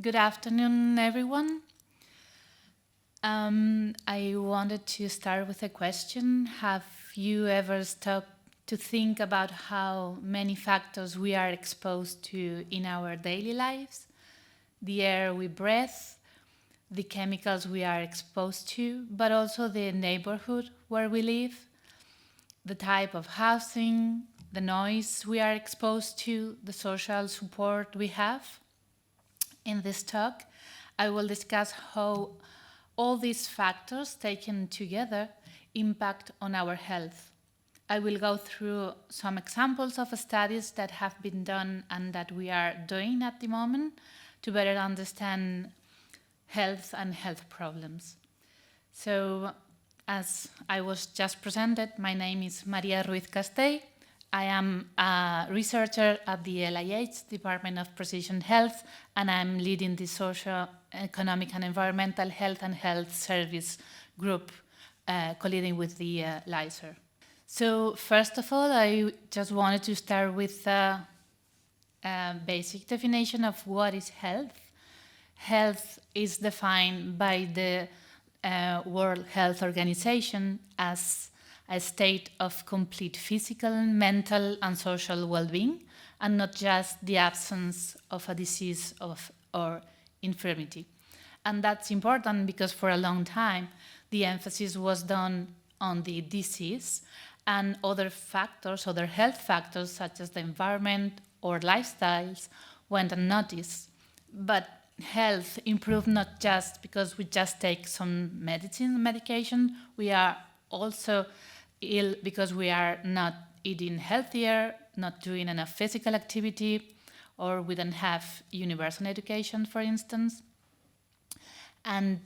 Good afternoon, everyone. I wanted to start with a question. Have you ever stopped to think about how many factors we are exposed to in our daily lives? The air we breathe, the chemicals we are exposed to, but also the neighborhood where we live, the type of housing, the noise we are exposed to, the social support we have. In this talk, I will discuss how all these factors taken together impact on our health. I will go through some examples of studies that have been done and that we are doing at the moment to better understand health and health problems. So, as I was just presented, my name is Maria Ruiz Castell. I am a researcher at the LIH Department of Precision Health, and I'm leading the Social, Economic and Environmental Health and Health Service group, co-leading with the LISER. So first of all, I just wanted to start with a basic definition of what is health. Health is defined by the World Health Organization as a state of complete physical, mental, and social well-being, and not just the absence of a disease or infirmity. And that's important because for a long time, the emphasis was done on the disease, and other factors, other health factors, such as the environment or lifestyles, went unnoticed. But health improved not just because we just take some medication, we are also ill because we are not eating healthier, not doing enough physical activity, or we don't have universal education, for instance. And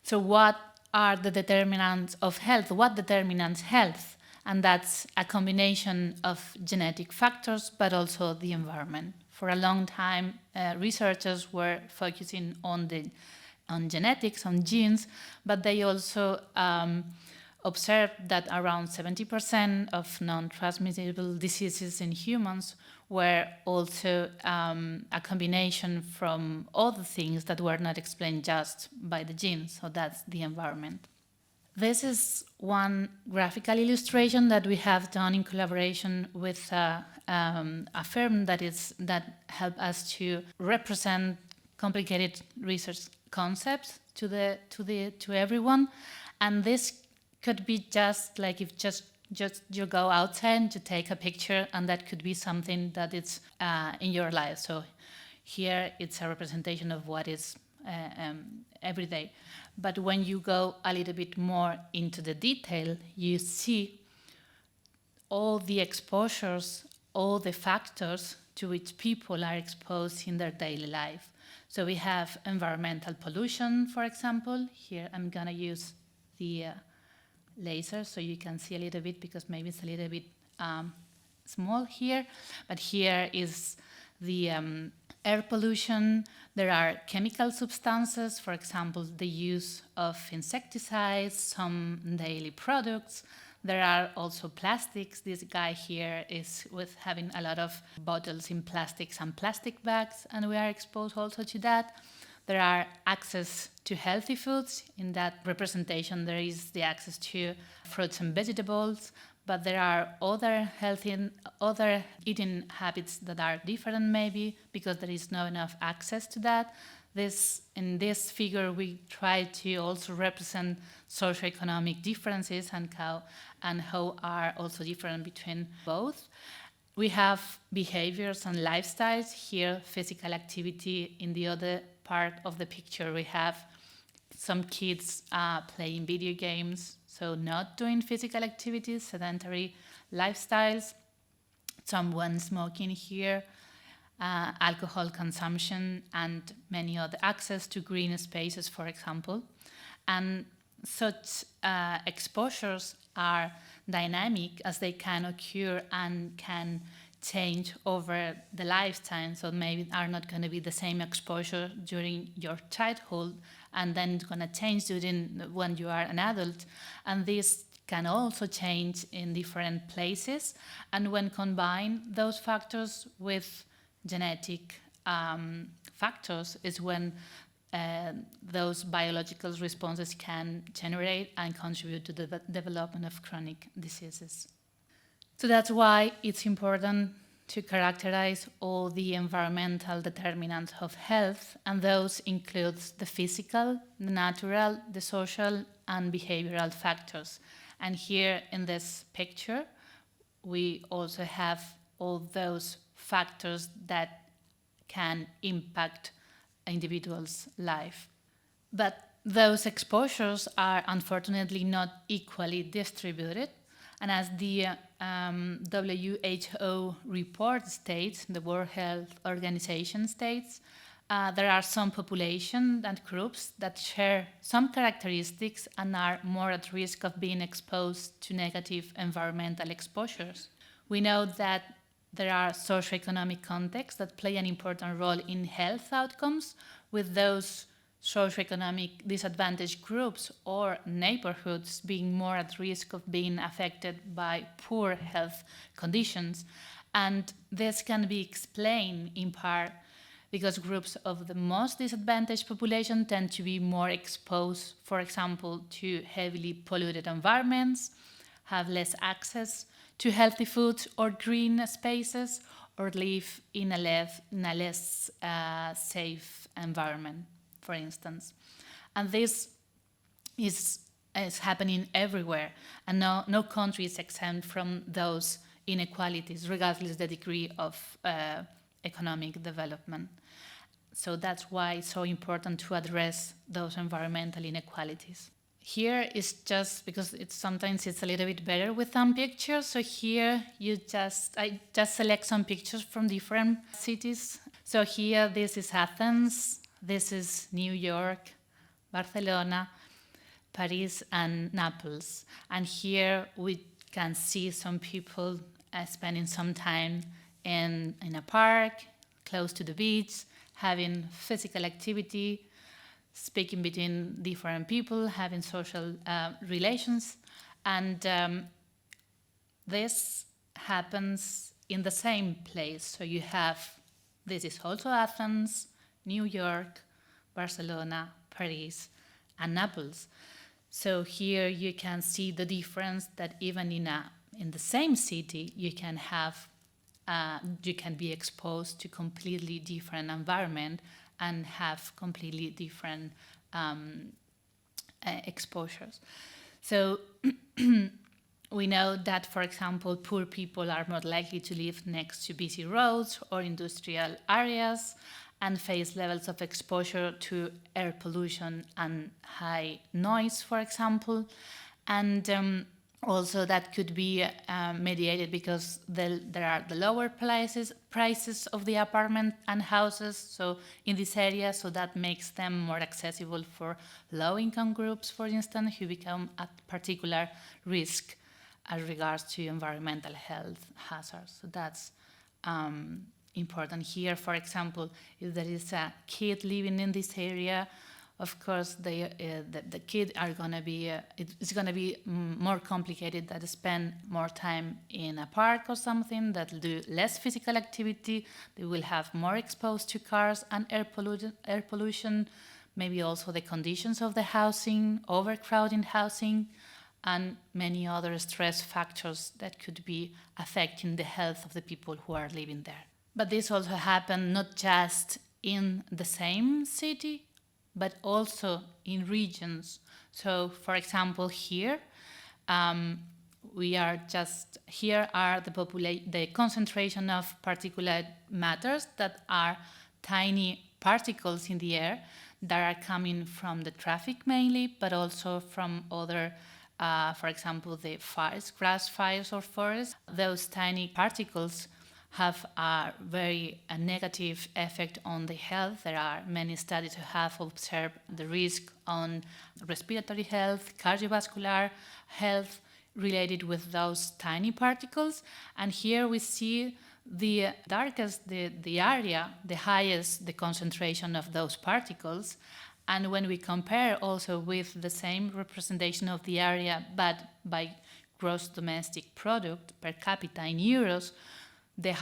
so what are the determinants of health? What determines health? And that's a combination of genetic factors, but also the environment. For a long time, researchers were focusing on genetics, on genes, but they also observed that around 70% of non-transmissible diseases in humans were also a combination from other things that were not explained just by the genes, so that's the environment. This is one graphical illustration that we have done in collaboration with a firm that helped us to represent complicated research concepts to everyone, and this could be just like if just you go outside to take a picture, and that could be something that is in your life. So here it's a representation of what is every day. But when you go a little bit more into the detail, you see all the exposures, all the factors to which people are exposed in their daily life. So we have environmental pollution, for example. Here I'm going to use the laser so you can see a little bit, because maybe it's a little bit small here. But here is the air pollution. There are chemical substances, for example, the use of insecticides, some daily products. There are also plastics. This guy here is with having a lot of bottles in plastics and plastic bags, and we are exposed also to that. There are access to healthy foods. In that representation, there is the access to fruits and vegetables, but there are other eating habits that are different, maybe because there is not enough access to that. In this figure, we try to also represent socioeconomic differences and how are also different between both. We have behaviors and lifestyles. Here, physical activity. In the other part of the picture, we have some kids playing video games, so not doing physical activities, sedentary lifestyles. Someone smoking here, alcohol consumption, and many other access to green spaces, for example. And such exposures are dynamic, as they can occur and can change over the lifetime. So maybe are not going to be the same exposure during your childhood, and then it's going to change when you are an adult. And this can also change in different places. And when combined those factors with genetic factors is when those biological responses can generate and contribute to the development of chronic diseases. So that's why it's important to characterize all the environmental determinants of health, and those include the physical, the natural, the social, and behavioral factors. And here in this picture, we also have all those factors that can impact an individual's life. But those exposures are unfortunately not equally distributed. And as the WHO report states, the World Health Organization states, there are some populations and groups that share some characteristics and are more at risk of being exposed to negative environmental exposures. We know that there are socioeconomic contexts that play an important role in health outcomes, with those socioeconomic disadvantaged groups or neighborhoods being more at risk of being affected by poor health conditions. And this can be explained in part because groups of the most disadvantaged population tend to be more exposed, for example, to heavily polluted environments, have less access to healthy foods or green spaces, or live in a less safe environment, for instance. And this is happening everywhere, and no country is exempt from those inequalities, regardless of the degree of economic development. So that's why it's so important to address those environmental inequalities. Here is just because sometimes it's a little bit better with some pictures. So here I just select some pictures from different cities. So here this is Athens, this is New York, Barcelona, Paris, and Naples. And here we can see some people spending some time in a park, close to the beach, having physical activity, speaking between different people, having social relations. And this happens in the same place. So you have, this is also Athens, New York, Barcelona, Paris, and Naples. So here you can see the difference that even in the same city, you can be exposed to completely different environment and have completely different exposures. So we know that, for example, poor people are more likely to live next to busy roads or industrial areas and face levels of exposure to air pollution and high noise, for example. And also that could be mediated because there are the lower prices of the apartment and houses, so in this area, so that makes them more accessible for low-income groups, for instance, who become at particular risk as regards to environmental health hazards. So that's important here. For example, if there is a kid living in this area, of course, the kids are going to be, it's going to be more complicated that spend more time in a park or something, that do less physical activity. They will have more exposed to cars and air pollution, maybe also the conditions of the housing, overcrowding housing, and many other stress factors that could be affecting the health of the people who are living there. But this also happened not just in the same city, but also in regions. So, for example, here here are the concentration of particulate matters that are tiny particles in the air that are coming from the traffic mainly, but also from other, for example, the fires, grass fires or forests. Those tiny particles have a very negative effect on the health. There are many studies who have observed the risk on respiratory health, cardiovascular health related with those tiny particles. And here we see the darkest the area, the highest the concentration of those particles. And when we compare also with the same representation of the area, but by gross domestic product per capita in euros, the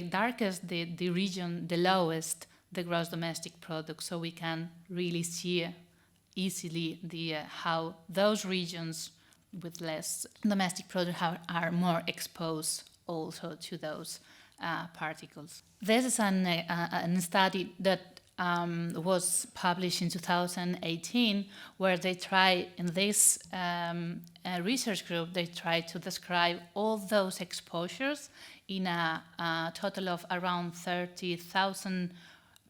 darkest the region, the lowest the gross domestic product, so we can really see easily how those regions with less domestic product are more exposed also to those particles. This is a study that was published in 2018, where they try, in this research group, they try to describe all those exposures in a total of around 30,000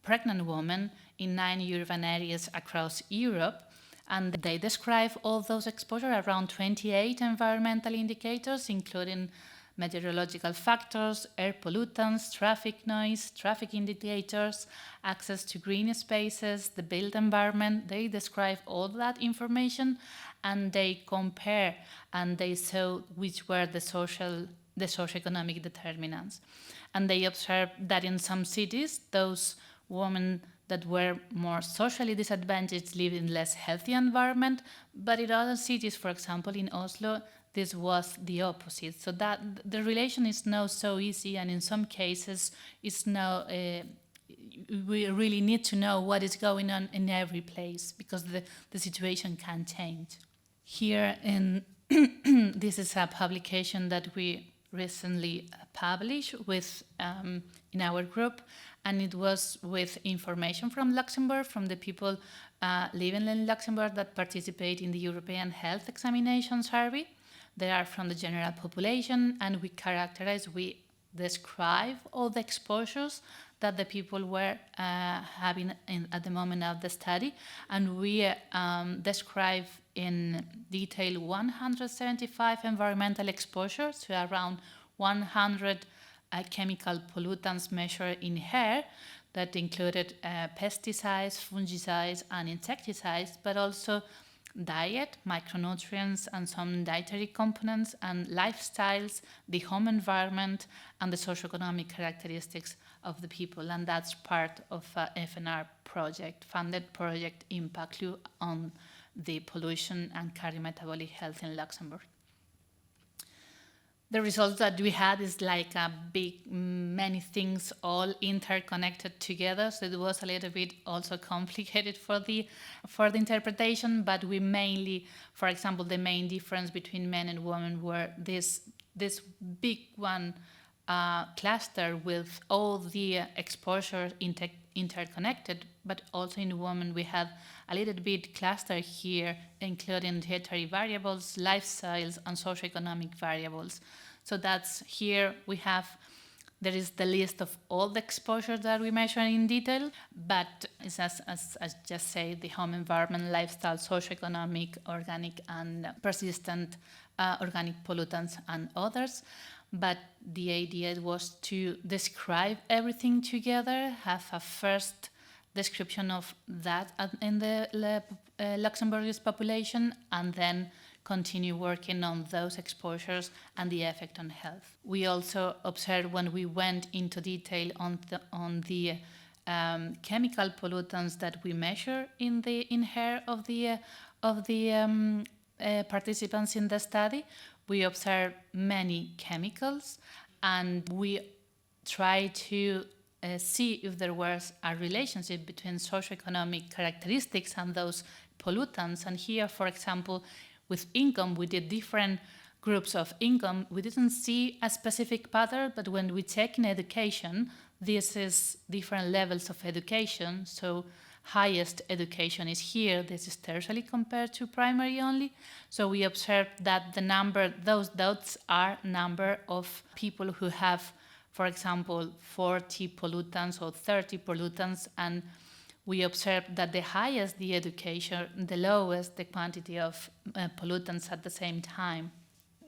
pregnant women in 9 urban areas across Europe. And they describe all those exposures around 28 environmental indicators, including meteorological factors, air pollutants, traffic noise, traffic indicators, access to green spaces, the built environment. They describe all that information, and they compare, and they saw which were the socioeconomic determinants. And they observed that in some cities, those women that were more socially disadvantaged live in less healthy environment, but in other cities, for example, in Oslo, this was the opposite. So that the relation is not so easy, and in some cases, it's now we really need to know what is going on in every place, because the situation can change. Here, this is a publication that we recently published with in our group, and it was with information from Luxembourg, from the people living in Luxembourg that participate in the European Health Examination Survey. They are from the general population, and we describe all the exposures that the people were having at the moment of the study, and we describe in detail 175 environmental exposures to around 100 chemical pollutants measured in air that included pesticides, fungicides, and insecticides, but also diet, micronutrients, and some dietary components, and lifestyles, the home environment, and the socioeconomic characteristics of the people. And that's part of FNR project, funded project Impact on the pollution and cardiometabolic health in Luxembourg. The results that we had is like a big, many things all interconnected together. So it was a little bit also complicated for the interpretation, but we mainly, for example, the main difference between men and women were this big one cluster with all the exposure interconnected, but also in women we had a little bit cluster here, including dietary variables, lifestyles, and socioeconomic variables. So that's here there is the list of all the exposure that we measure in detail, but it's as just say, the home environment, lifestyle, socioeconomic, organic, and persistent organic pollutants and others. But the idea was to describe everything together, have a first description of that in the Luxembourgish population, and then continue working on those exposures and the effect on health. We also observed, when we went into detail on the chemical pollutants that we measure in air of the participants in the study, we observed many chemicals, and we tried to see if there was a relationship between socioeconomic characteristics and those pollutants. And here, for example, with income, we did different groups of income. We didn't see a specific pattern, but when we check in education, this is different levels of education. So highest education is here. This is tertiary compared to primary only. So we observed that the number, those dots are number of people who have, for example, 40 pollutants or 30 pollutants, and we observed that the highest the education, the lowest the quantity of pollutants at the same time.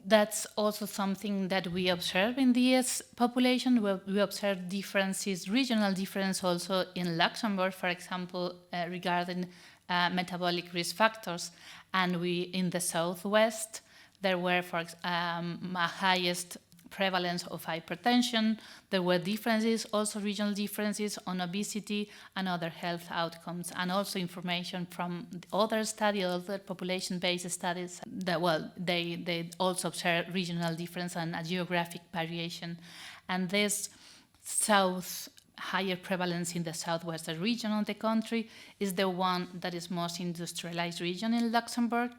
That's also something that we observe in the US population, where we observe differences, regional difference also in Luxembourg, for example, regarding metabolic risk factors. And in the southwest, there were a highest prevalence of hypertension. There were differences, also regional differences on obesity and other health outcomes, and also information from other studies, other population-based studies that, they also observe regional difference and a geographic variation. And this south higher prevalence in the southwestern region of the country, is the one that is most industrialized region in Luxembourg,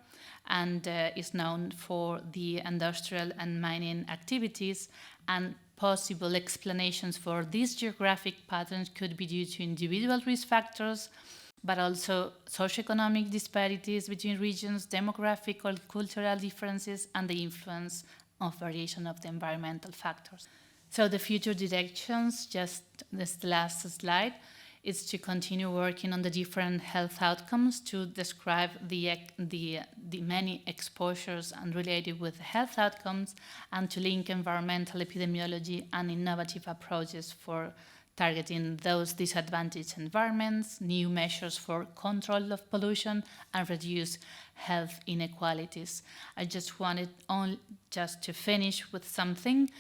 and is known for the industrial and mining activities. And possible explanations for these geographic patterns could be due to individual risk factors, but also socioeconomic disparities between regions, demographic or cultural differences, and the influence of variation of the environmental factors. So the future directions, just this last slide, is to continue working on the different health outcomes to describe the many exposures and related with health outcomes, and to link environmental epidemiology and innovative approaches for targeting those disadvantaged environments, new measures for control of pollution, and reduce health inequalities. I just wanted just to finish with something.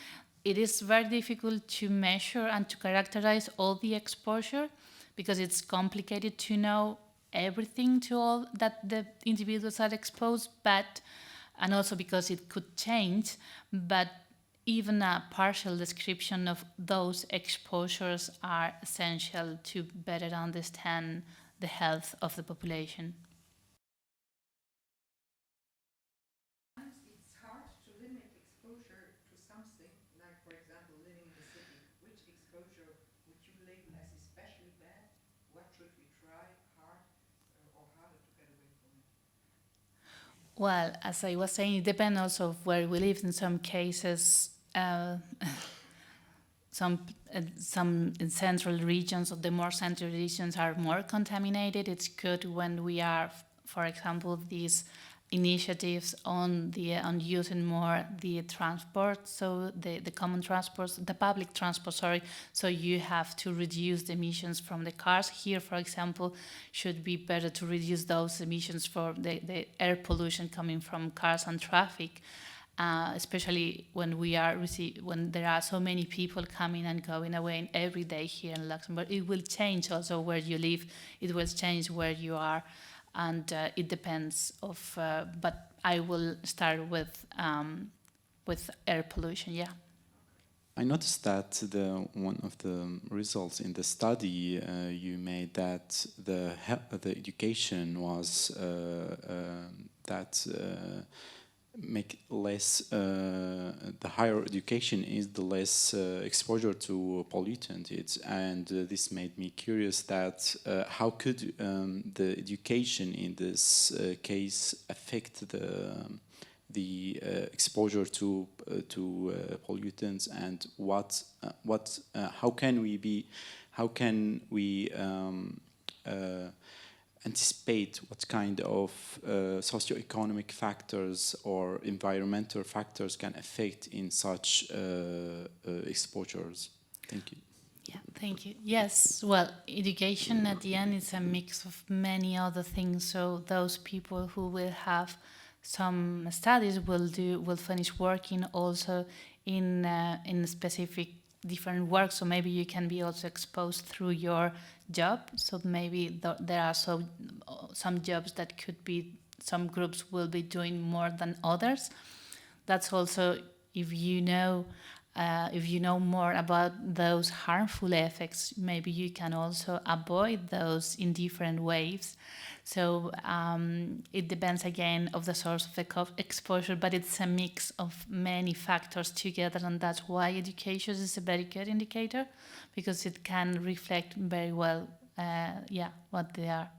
It is very difficult to measure and to characterize all the exposure, because it's complicated to know everything to all that the individuals are exposed, and also because it could change, but even a partial description of those exposures are essential to better understand the health of the population. It's hard to limit exposure to something, like, for example, living in the city. Which exposure would you label as especially bad? What should we try hard or harder to get away from it? Well, as I was saying, it depends also of where we live. In some cases, some in central regions, or the more central regions, are more contaminated. It's good when we are, for example, these initiatives on using more the transport, so the common transport, the public transport, sorry. So you have to reduce the emissions from the cars. Here, for example, should be better to reduce those emissions for the air pollution coming from cars and traffic. Especially when when there are so many people coming and going away every day here in Luxembourg. It will change also where you live. It will change where you are, and it depends of. But I will start with air pollution. Yeah. I noticed that one of the results in the study you made, that the education was make less, the higher education is, the less exposure to pollutants. And this made me curious that how could the education in this case affect the exposure to pollutants, and how can we anticipate what kind of socioeconomic factors or environmental factors can affect in such exposures? Thank you. Yeah, thank you. Yes, well, education at the end is a mix of many other things. So those people who will have some studies will finish working also in specific different work. So maybe you can be also exposed through your job. So maybe there are some jobs that could be, some groups will be doing more than others. That's also, if you know more about those harmful effects, maybe you can also avoid those in different ways. So it depends again of the source of the exposure, but it's a mix of many factors together, and that's why education is a very good indicator, because it can reflect very well what they are.